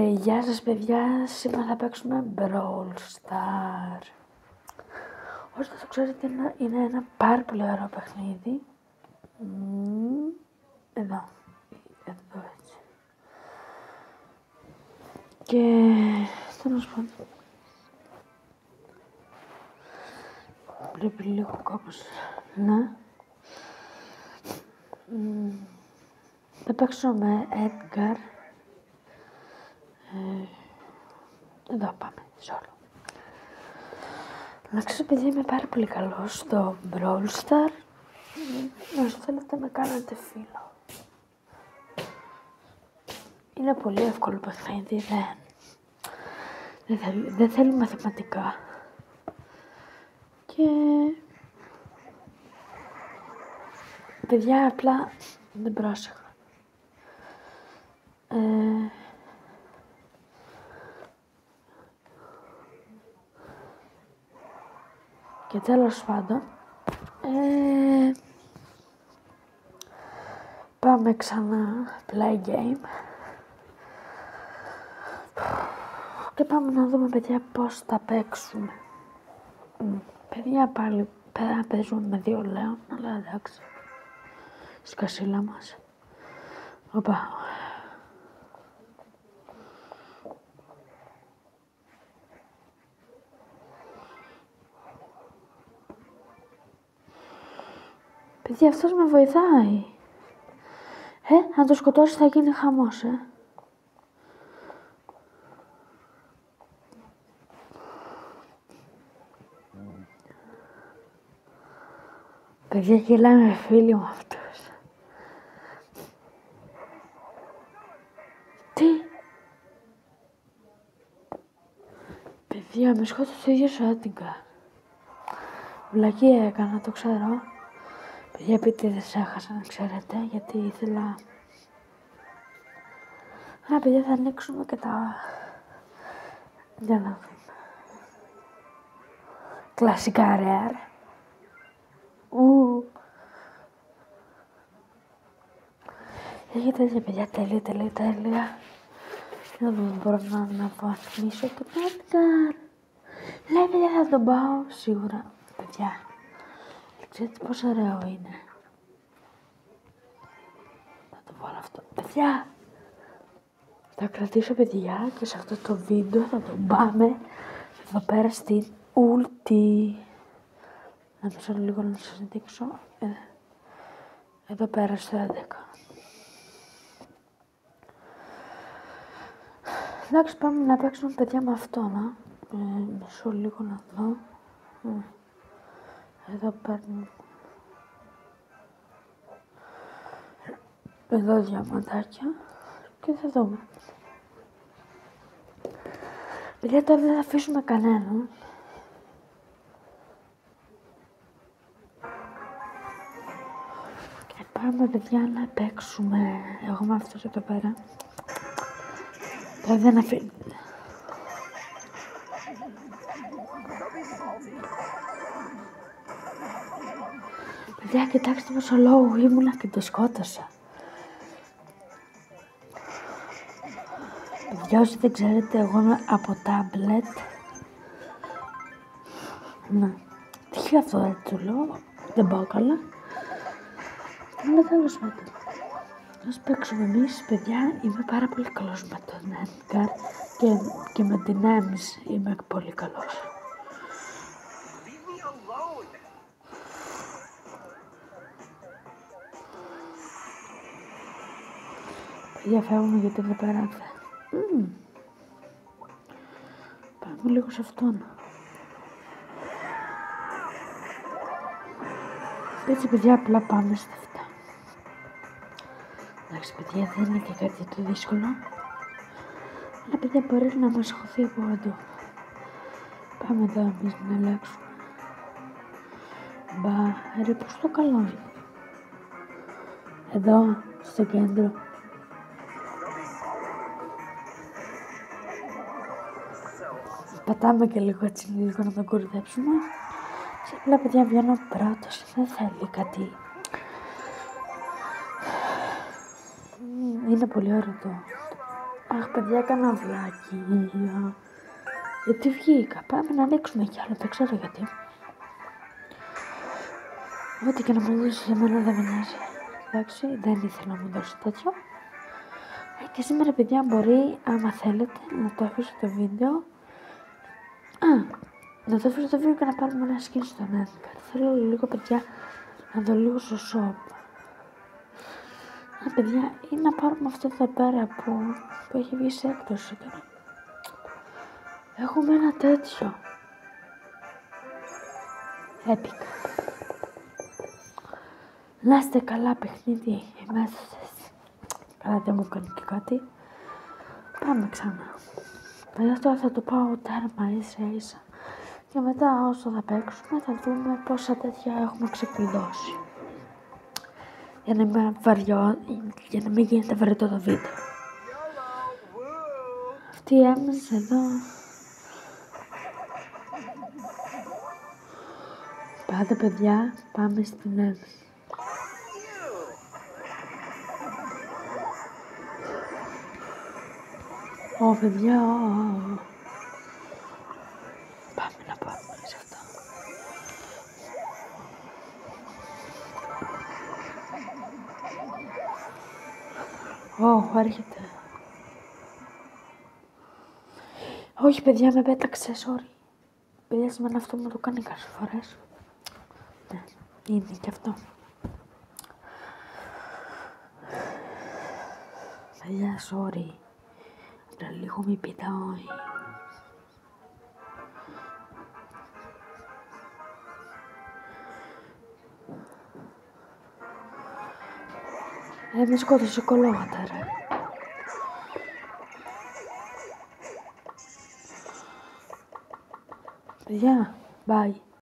Γεια σας παιδιά, σήμερα θα παίξουμε Brawl Stars. Όσο το ξέρετε είναι ένα πάρα πολύ ωραίο παιχνίδι. Εδώ έτσι. Και τέλος πάντων πρέπει λίγο κάπως να θα παίξω με Edgar. Εδώ πάμε, solo. Να ξέρω παιδιά, είμαι πάρα πολύ καλός στο Brawl Stars. Όσο θέλετε με κάνετε φίλο. Είναι πολύ εύκολο παιχνίδι, δεν θέλει μαθηματικά. Και παιδιά απλά δεν πρόσεχα. Και τέλος πάντων, πάμε ξανά play game και πάμε να δούμε παιδιά πώς θα παίξουμε. Παιδιά πάλι πέρα παίζουμε με 2 λέων, αλλά εντάξει, σκασίλα μας. Οπα. Παιδιά αυτός με βοηθάει. Αν το σκοτώσει θα γίνει χαμός, Παιδιά γελάει με φίλοι μου αυτός. Τι? Παιδιά με σκότωσε ο ίδιος ο Έντιγκαρ. Βλακία έκανα, το ξέρω. Παιδιά επίτηδες έχασα να ξέρετε, γιατί ήθελα... παιδιά θα ανοίξουμε και τα... Για να δούμε. Κλασικά rare. Έχετε τέτοια παιδιά, τέλεια. Να δούμε, μπορώ να αναβαθμίσω το Edgar. Λέει παιδιά θα τον πάω, σίγουρα. Παιδιά, ξέρετε πόσο ωραίο είναι. Θα το βάλω αυτό. Παιδιά, θα κρατήσω παιδιά και σε αυτό το βίντεο θα τον πάμε εδώ πέρα στην ulti. Να μισώ λίγο να σας δείξω. Εδώ πέρα στο 11. Εντάξει, πάμε να παίξουμε παιδιά με αυτό, να. Μισώ λίγο να δω. Εδώ παίρνω. Εδώ διαμαντάκια. Και θα δούμε. Παιδιά τώρα δεν θα αφήσουμε κανέναν. Και πάμε παιδιά να παίξουμε. Εγώ με αυτός εδώ πέρα. Τώρα δεν αφήνω. Παιδιά κοιτάξτε πόσο λόγο ήμουνα και το σκότωσα. Παιδιά όσοι δεν ξέρετε, εγώ είμαι από τάμπλετ. Ναι. Τι αυτό δεν το λέω, δεν πάω καλά. Αλλά τέλος πάντων. Ας παίξουμε εμείς, παιδιά, είμαι πάρα πολύ καλός με τον Edgar και με την Ems είμαι πολύ καλός. Παιδιά φεύγουμε γιατί δεν πέρα. Πάμε λίγο σε αυτόν. Έτσι παιδιά απλά πάμε στα αυτά. Εντάξει παιδιά δεν είναι και κάτι το δύσκολο. Αλλά παιδιά μπορεί να μας χωθεί από εδώ. Πάμε εδώ εμείς να αλλάξουμε. Ρε πως το καλό είναι. Εδώ στο κέντρο. Πατάμε και λίγο έτσι λίγο να τον κορυδέψουμε. Και απλά παιδιά βγαίνω πρώτος, δεν θέλει κάτι. Είναι πολύ ωραίο το Αχ, παιδιά, έκανα βλακία. Γιατί βγήκα. Πάμε να ανοίξουμε κι άλλο, δεν ξέρω γιατί. Ό,τι και να μου δώσει εμένα δεν με νοιάζει. Εντάξει, δεν ήθελα να μου δώσει τέτοιο. Και σήμερα, παιδιά, μπορεί, άμα θέλετε, να το αφήσω το βίντεο. Να το αφήσω το βίντεο και να πάρουμε ένα skin στον Edgar. Θέλω λίγο, παιδιά, να δω λίγο στο shop. Παιδιά, ή να πάρουμε αυτό εδώ πέρα που έχει βγει σε έκπτωση τώρα. Έχουμε ένα τέτοιο. Έπικα. Να είστε καλά, παιχνίδι. Εμέσωσες. Καλά, δεν μου κάνει και κάτι. Πάμε ξανά. Παιδιά, τώρα θα το πάω τέρμα ίσα. Και μετά όσο θα παίξουμε θα δούμε πόσα τέτοια έχουμε ξεκλειδώσει. Για να μην γίνεται βαρετό το βίντεο. Αυτή η έμεση εδώ. Πάντα, παιδιά, πάμε στην έμεση. Παιδιά, πάμε να πάρουμε σε αυτό. Έρχεται. Όχι, παιδιά, με πέταξε, sorry. Παιδιά, σήμερα αυτό μου το κάνει κάποιες φορές. Ναι, είναι και αυτό. Παιδιά, sorry. Λίγο mi πιτάει. Με σκότωσε κολόγατα, ρε. Παιδιά, bye.